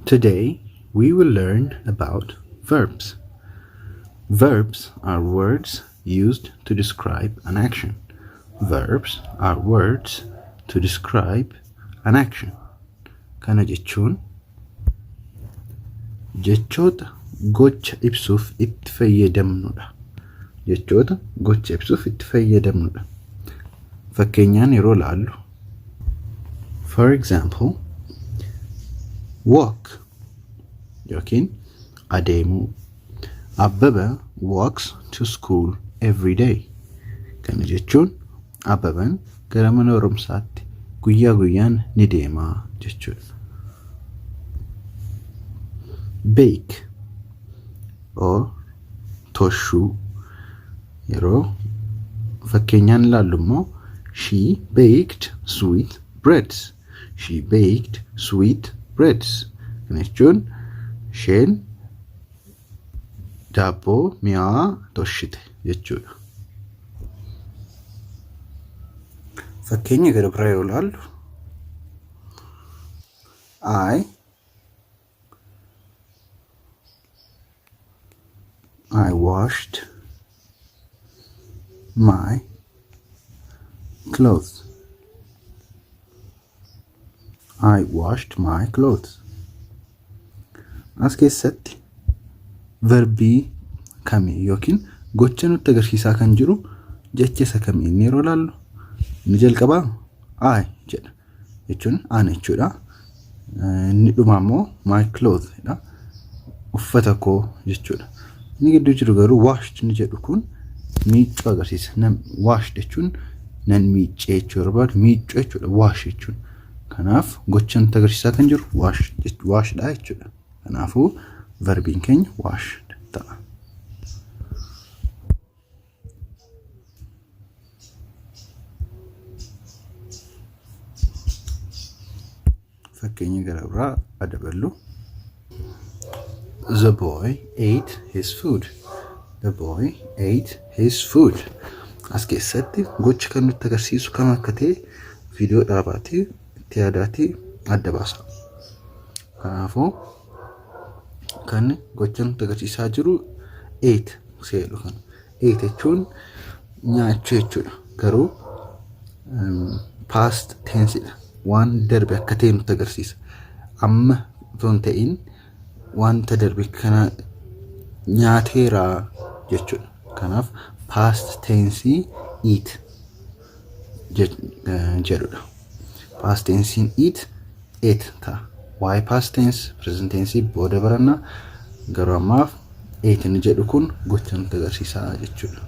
Today we will learn about verbs. Verbs are words used to describe an action. Verbs are words to describe an action. Kana jechuun jechoota gocha ibsuuf itti fayyadamnudha. Jechoota gocha ibsuuf itti fayyadamnudha. Fakkeenyaan yeroo laallu. For example, walk yookiin adeemuu. Abba walks to school every day. Kana jechuun Abbaban gara mana barumsaatti guyyaa guyyaan ni deema jechuudha. Bake or toshuu yeroo fakkeenyaan laallu immoo she baked sweet breads. She baked sweet breads. Kana jechuun isheen daabboo mi'aa toshite jechuudha. Fakkeenya gara biraa yoo laallu I washed my clothes. I washed my clothes. As keessatti verbii kamii yookiin gocha nutti agarsiisaa kan jiru jecha isa kamii inni yeroo laallu ni jalqabaa I jedha jechuun ana jechuudha. Inni dhumaa immoo my clothes jedha uffata koo jechuudha. Inni gidduu jiru garuu washed ni jedhu kun miiccuu agarsiisa. Washed jechuun nan miiccee jechuu barbaadu miiccuu jechuudha wash jechuun. Kanaaf gocha nutti agarsiisaa kan jiru washedha jechuudha. Kanaafuu verbiin keenya washed ta'a. Fakkeenya gara biraa adaballu. The boy ate his food. The boy ate his food. As keessatti gocha kan nutti agarsiisu kam akka ta'e viidiyoo dhaabaatii itti yaadaatii adda baasa. Kanaafuu kan gocha nutti agarsiisaa jiru ate seelu kana. Ate jechuun nyaachuu jechuudha. Garuu past tense dha. Waan darbe akka ta'e nutti agarsiisa. Amma osoo hin ta'in wanta darbe kana nyaateera jechuudha. Kanaaf past tense eat jedhudha. Past tense eat ate ta'a. Why past tense present tense booda baranna garuu ammaaf ate ni jedhu kun gocha nutti agarsiisaa jechuudha.